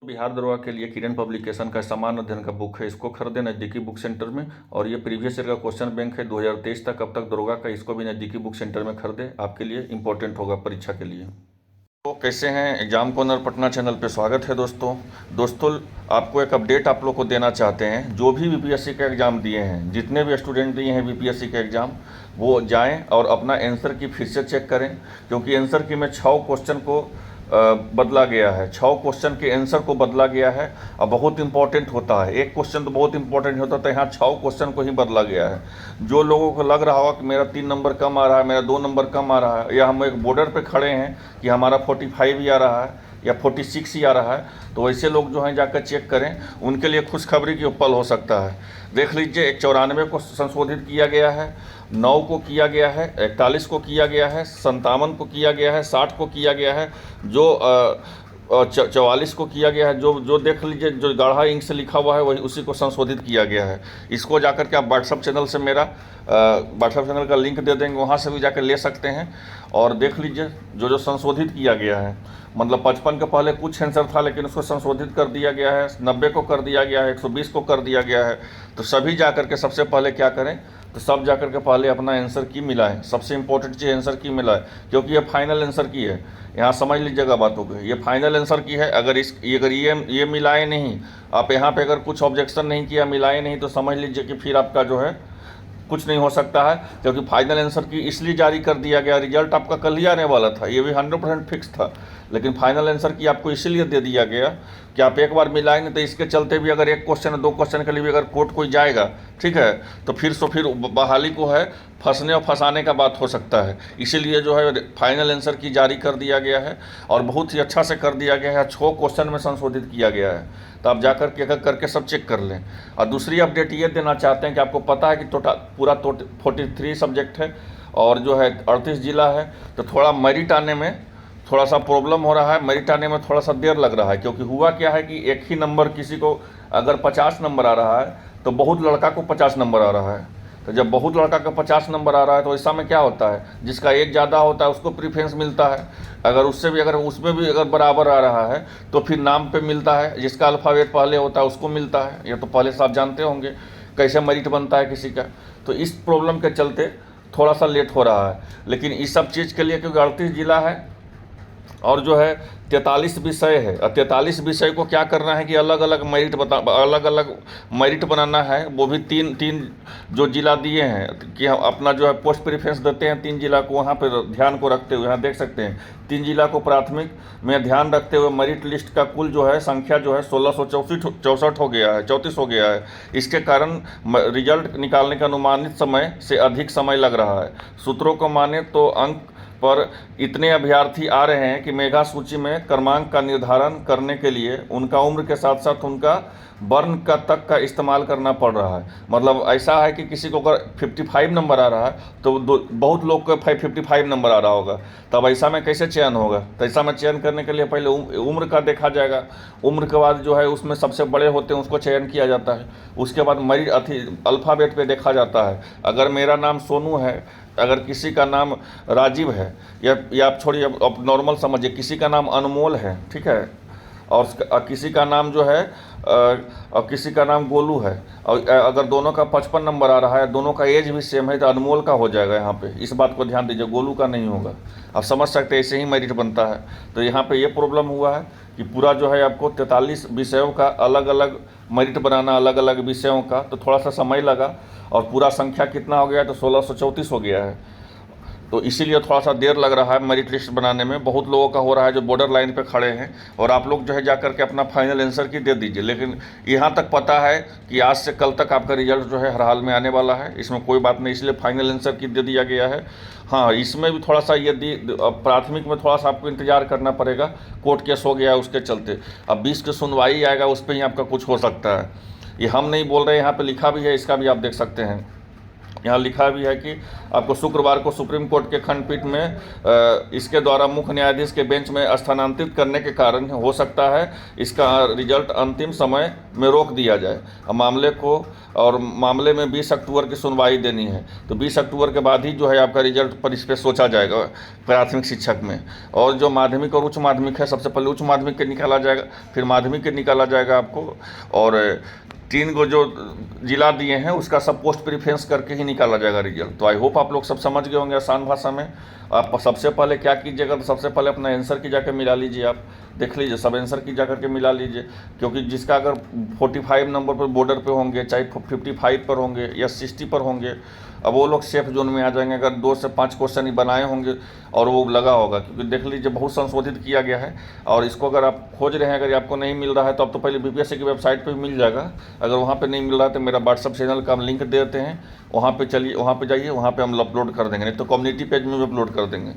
बिहार दरोगा के लिए किरण पब्लिकेशन का सामान्य अध्ययन का बुक है, इसको खरीदें नज़दीकी बुक सेंटर में। और ये प्रीवियस ईयर का क्वेश्चन बैंक है 2023 तक, अब तक दरोगा का, इसको भी नज़दीकी बुक सेंटर में खरीदें, आपके लिए इंपॉर्टेंट होगा परीक्षा के लिए। तो कैसे हैं, एग्जाम कॉर्नर पटना चैनल पे स्वागत है दोस्तों। आपको एक अपडेट आप लोग को देना चाहते हैं। जो भी बीपीएससी का एग्ज़ाम दिए हैं, जितने भी स्टूडेंट दिए हैं बीपीएससी का एग्ज़ाम, वो जाएं और अपना आंसर की फिर से चेक करें, क्योंकि आंसर की में 6 क्वेश्चन को बदला गया है। 6 क्वेश्चन के आंसर को बदला गया है और बहुत इंपॉर्टेंट होता है। एक क्वेश्चन तो बहुत इंपॉर्टेंट होता था, यहाँ 6 क्वेश्चन को ही बदला गया है। जो लोगों को लग रहा होगा कि मेरा 3 नंबर कम आ रहा है, मेरा 2 नंबर कम आ रहा है, या हम एक बॉर्डर पे खड़े हैं कि हमारा 45 ही आ रहा है या 46 ही आ रहा है, तो ऐसे लोग जो हैं जाकर चेक करें, उनके लिए खुशखबरी की पल हो सकता है। देख लीजिए, 94 को संशोधित किया गया है, 9 को किया गया है, 41 को किया गया है, 57 को किया गया है, 60 को किया गया है, जो 44 को किया गया है। जो देख लीजिए, जो गाढ़ा इंक से लिखा हुआ है वही उसी को संशोधित किया गया है। इसको जाकर के आप व्हाट्सअप चैनल से, मेरा व्हाट्सअप चैनल का लिंक दे देंगे, वहाँ से भी जाकर ले सकते हैं। और देख लीजिए जो संशोधित किया गया है, मतलब 55 के पहले कुछ आंसर था, लेकिन उसको संशोधित कर दिया गया है, 90 को कर दिया गया है, 120 को कर दिया गया है। तो सभी जाकर के सबसे पहले क्या करें, तो सब जाकर के पहले अपना आंसर की मिलाएं। सबसे इंपॉर्टेंट चीज़ आंसर की मिलाएं, क्योंकि ये फाइनल आंसर की है। यहाँ समझ लीजिएगा बातों को, ये फाइनल आंसर की है। अगर ये मिलाए नहीं, आप यहाँ पे अगर कुछ ऑब्जेक्शन नहीं किया, मिलाए नहीं, तो समझ लीजिए कि फिर आपका जो है कुछ नहीं हो सकता है, क्योंकि फाइनल आंसर की इसलिए जारी कर दिया गया। रिजल्ट आपका कल ही आने वाला था, ये भी 100% फिक्स था, लेकिन फाइनल आंसर की आपको इसीलिए दे दिया गया कि आप एक बार मिलाएंगे, तो इसके चलते भी अगर 1 क्वेश्चन 2 क्वेश्चन के लिए भी अगर कोर्ट कोई जाएगा, ठीक है, तो फिर बहाली को है, फंसने और फंसाने का बात हो सकता है। इसीलिए जो है फाइनल आंसर की जारी कर दिया गया है, और बहुत ही अच्छा से कर दिया गया है। 6 क्वेश्चन में संशोधित किया गया है, तो आप जाकर के करके सब चेक कर लें। और दूसरी अपडेट ये देना चाहते हैं कि आपको पता है कि पूरा 43 सब्जेक्ट है और जो है 38 जिला है, तो थोड़ा मेरिट आने में थोड़ा सा प्रॉब्लम हो रहा है। मेरिट आने में थोड़ा सा देर लग रहा है, क्योंकि हुआ क्या है कि एक ही नंबर, किसी को अगर 50 नंबर आ रहा है तो बहुत लड़का को 50 नंबर आ रहा है। तो जब बहुत लड़का का 50 नंबर आ रहा है, तो ऐसा में क्या होता है, जिसका एक ज़्यादा होता है उसको प्रीफरेंस मिलता है। अगर उसमें भी अगर बराबर आ रहा है, तो फिर नाम पे मिलता है। जिसका अल्फ़ाबेट पहले होता है उसको मिलता है। ये तो पहले से आप जानते होंगे कैसे मेरिट बनता है किसी का। तो इस प्रॉब्लम के चलते थोड़ा सा लेट हो रहा है। लेकिन इस सब चीज़ के लिए, क्योंकि 38 जिला है और जो है 43 विषय है, और 43 विषय को क्या करना है कि अलग अलग मेरिट बनाना है। वो भी तीन जो जिला दिए हैं कि हम अपना जो है पोस्ट प्रेफरेंस देते हैं 3 जिला को, वहाँ पर ध्यान को रखते हुए, यहाँ देख सकते हैं 3 जिला को प्राथमिक में ध्यान रखते हुए मेरिट लिस्ट का कुल जो है संख्या जो है 1664 हो गया है, 34 हो गया है। इसके कारण रिजल्ट निकालने का अनुमानित समय से अधिक समय लग रहा है। सूत्रों को माने तो अंक पर इतने अभ्यर्थी आ रहे हैं कि मेगा सूची में क्रमांक का निर्धारण करने के लिए उनका उम्र के साथ साथ उनका वर्ण का तक का इस्तेमाल करना पड़ रहा है। मतलब ऐसा है कि किसी को अगर 55 नंबर आ रहा है, तो बहुत लोग को 55 नंबर आ रहा होगा, तब ऐसा में कैसे चयन होगा। तो ऐसा में चयन करने के लिए पहले उम्र का देखा जाएगा। उम्र के बाद जो है उसमें सबसे बड़े होते हैं उसको चयन किया जाता है। उसके बाद अल्फ़ाबेट पे देखा जाता है। अगर मेरा नाम सोनू है, अगर किसी का नाम राजीव है, या आप छोड़िए, अब नॉर्मल समझिए, किसी का नाम अनमोल है, ठीक है, और किसी का नाम जो है और किसी का नाम गोलू है, और अगर दोनों का 55 नंबर आ रहा है, दोनों का एज भी सेम है, तो अनमोल का हो जाएगा। यहाँ पे इस बात को ध्यान दीजिए, गोलू का नहीं होगा। आप समझ सकते हैं, ऐसे ही मेरिट बनता है। तो यहाँ पे ये प्रॉब्लम हुआ है कि पूरा जो है आपको 43 विषयों का अलग अलग मेरिट बनाना, अलग अलग विषयों का, तो थोड़ा सा समय लगा। और पूरा संख्या कितना हो गया है, तो 1634 हो गया है। तो इसीलिए थोड़ा सा देर लग रहा है मेरिट लिस्ट बनाने में। बहुत लोगों का हो रहा है जो बॉर्डर लाइन पे खड़े हैं, और आप लोग जो है जाकर के अपना फाइनल आंसर की दे दीजिए। लेकिन यहाँ तक पता है कि आज से कल तक आपका रिजल्ट जो है हर हाल में आने वाला है, इसमें कोई बात नहीं, इसलिए फाइनल आंसर की दे दिया गया है। हाँ, इसमें भी थोड़ा सा यदि प्राथमिक में थोड़ा सा आपको इंतजार करना पड़ेगा, कोर्ट केस हो गया है उसके चलते। अब 20 की सुनवाई आएगा, उस पर ही आपका कुछ हो सकता है। ये हम नहीं बोल रहे, यहाँ पर लिखा भी है, इसका भी आप देख सकते हैं। यहाँ लिखा भी है कि आपको शुक्रवार को सुप्रीम कोर्ट के खंडपीठ में इसके द्वारा मुख्य न्यायाधीश के बेंच में स्थानांतरित करने के कारण हो सकता है इसका रिजल्ट अंतिम समय में रोक दिया जाए। मामले को और मामले में 20 अक्टूबर की सुनवाई देनी है, तो 20 अक्टूबर के बाद ही जो है आपका रिजल्ट पर इस पर सोचा जाएगा प्राथमिक शिक्षक में। और जो माध्यमिक और उच्च माध्यमिक है, सबसे पहले उच्च माध्यमिक के निकाला जाएगा, फिर माध्यमिक के निकाला जाएगा आपको। और 3 गो जो जिला दिए हैं उसका सब पोस्ट प्रीफ्रेंस करके ही निकाला जाएगा रिजल्ट। तो आई होप आप लोग सब समझ गए होंगे आसान भाषा में। आप सबसे पहले क्या कीजिएगा, तो सबसे पहले अपना आंसर की जाकर मिला लीजिए, आप देख लीजिए, सब आंसर की जाकर के मिला लीजिए। क्योंकि जिसका अगर 45 नंबर पर बॉर्डर पे होंगे, चाहे 55 पर होंगे या 60 पर होंगे, अब वो लोग सेफ जोन में आ जाएंगे अगर 2 से 5 क्वेश्चन ही बनाए होंगे और वो लगा होगा। क्योंकि देख लीजिए बहुत संशोधित किया गया है, और इसको अगर आप खोज रहे हैं, अगर आपको नहीं मिल रहा है तो अब तो पहले बीपीएससी की वेबसाइट पर मिल जाएगा। अगर वहाँ पर नहीं मिल रहा है तो मेरा व्हाट्सअप चैनल का हम लिंक देते हैं, वहाँ पे चलिए, वहाँ पे जाइए, वहाँ पे हम अपलोड कर देंगे, नहीं तो कम्युनिटी पेज में भी अपलोड कर देंगे।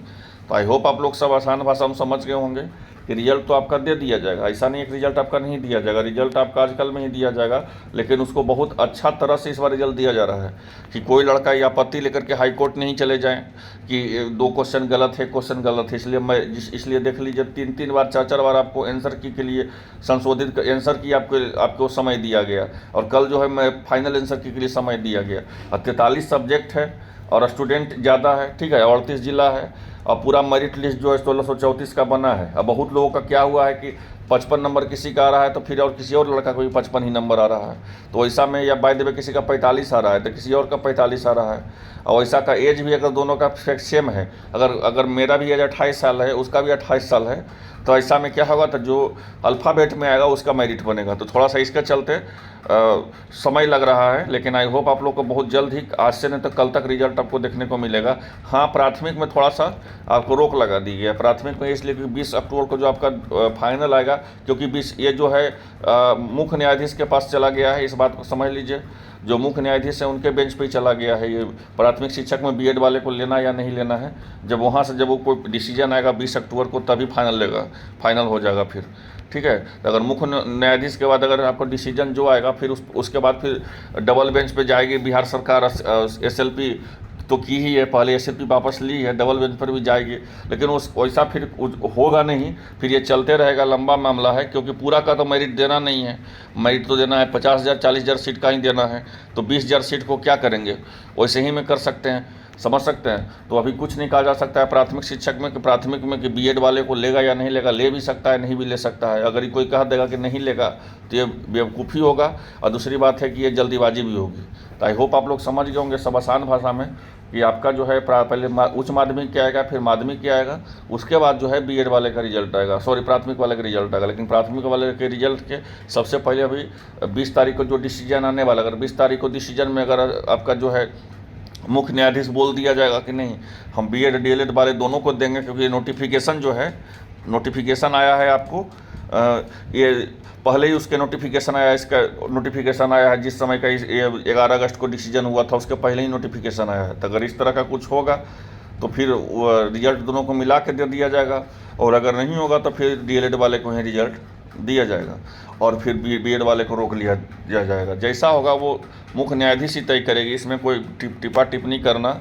तो आई होप आप लोग सब आसान भाषा में समझ गए होंगे कि रिजल्ट तो आपका दे दिया जाएगा। ऐसा नहीं है कि रिजल्ट आपका नहीं दिया जाएगा, रिजल्ट आपका आजकल में ही दिया जाएगा, लेकिन उसको बहुत अच्छा तरह से इस बार रिजल्ट दिया जा रहा है कि कोई लड़का ये आपत्ति लेकर के हाई कोर्ट नहीं चले जाएँ कि 2 क्वेश्चन गलत है, क्वेश्चन गलत है। इसलिए देख लीजिए 3 बार 4 बार आपको आंसर की के लिए संशोधित आंसर की आपको समय दिया गया, और कल जो है मैं फाइनल आंसर की के लिए समय दिया गया। और 43 सब्जेक्ट है और स्टूडेंट ज़्यादा है, ठीक है, 38 जिला है, और पूरा मेरिट लिस्ट जो है 1634 का बना है। अब बहुत लोगों का क्या हुआ है कि 55 नंबर किसी का आ रहा है तो फिर और किसी और लड़का को भी 55 ही नंबर आ रहा है, तो ऐसा में, या बाय द वे किसी का 45 आ रहा है तो किसी और का 45 आ रहा है। और ऐसा का एज भी अगर दोनों का सेम है, अगर मेरा भी एज 28 साल है, उसका भी 28 साल है, तो ऐसा में क्या होगा, तो जो अल्फ़ाबेट में आएगा उसका मेरिट बनेगा। तो थोड़ा सा इसके चलते समय लग रहा है, लेकिन आई होप आप लोग को बहुत जल्द ही, आज से नहीं तो कल तक रिजल्ट आपको देखने को मिलेगा। हाँ, प्राथमिक में थोड़ा सा आपको रोक लगा दी गई है, प्राथमिक में इसलिए कि 20 अक्टूबर को जो आपका फाइनल आएगा, क्योंकि 20 ये जो है मुख्य न्यायाधीश के पास चला गया है, इस बात को समझ लीजिए। जो मुख्य न्यायाधीश है उनके बेंच पे ही चला गया है ये प्राथमिक शिक्षक में बीएड वाले को लेना या नहीं लेना है। जब वहाँ से जब वो कोई डिसीजन आएगा 20 अक्टूबर को, तभी फाइनल हो जाएगा फिर, ठीक है। तो अगर मुख्य न्यायाधीश के बाद अगर आपको डिसीजन जो आएगा, फिर उसके बाद फिर डबल बेंच पे जाएगी बिहार सरकार। एसएलपी तो की ही है, पहले एसएलपी वापस ली है, डबल बेंच पर भी जाएगी, लेकिन उस वैसा फिर होगा नहीं, फिर ये चलते रहेगा, लंबा मामला है। क्योंकि पूरा का तो मेरिट देना नहीं है, मेरिट तो देना है 50,000 40,000 सीट का ही देना है, तो 20,000 सीट को क्या करेंगे, वैसे ही में कर सकते हैं, समझ सकते हैं। तो अभी कुछ नहीं कहा जा सकता है प्राथमिक शिक्षक में कि प्राथमिक में कि बीएड वाले को लेगा या नहीं लेगा, ले भी सकता है, नहीं भी ले सकता है। अगर कोई कह देगा कि नहीं लेगा तो ये बेवकूफ़ी होगा, और दूसरी बात है कि ये जल्दीबाजी भी होगी। तो आई होप आप लोग समझ गए होंगे सब आसान भाषा में कि आपका जो है पहले उच्च माध्यमिक क्या आएगा, फिर माध्यमिक क्या आएगा, उसके बाद जो है बीएड वाले का रिजल्ट आएगा, सॉरी प्राथमिक वाले का रिजल्ट आएगा। लेकिन प्राथमिक वाले के रिजल्ट के सबसे पहले अभी 20 तारीख को जो डिसीजन आने वाला, अगर 20 तारीख को डिसीजन में अगर आपका जो है मुख्य न्यायाधीश बोल दिया जाएगा कि नहीं, हम बीएड डीएलएड वाले दोनों को देंगे, क्योंकि नोटिफिकेशन जो है, नोटिफिकेशन आया है आपको, ये पहले ही उसके नोटिफिकेशन आया, इसका नोटिफिकेशन आया है जिस समय का 11 अगस्त को डिसीजन हुआ था, उसके पहले ही नोटिफिकेशन आया है। तो अगर इस तरह का कुछ होगा तो फिर रिजल्ट दोनों को मिला के दे दिया जाएगा, और अगर नहीं होगा तो फिर डीएलएड वाले को ही रिजल्ट दिया जाएगा, और फिर बीएड वाले को रोक लिया जाएगा। जैसा होगा वो मुख्य न्यायाधीश ही तय करेगी, इसमें कोई टिप्पा टिप्पणी करना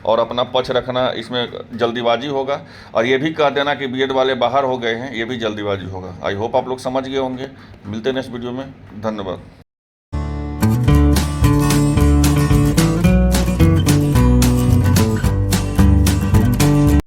और अपना पक्ष रखना, इसमें जल्दीबाजी होगा। और ये भी कह देना कि बीएड वाले बाहर हो गए हैं, ये भी जल्दीबाजी होगा। आई होप आप लोग समझ गए होंगे। मिलते हैं नेक्स्ट वीडियो में, धन्यवाद।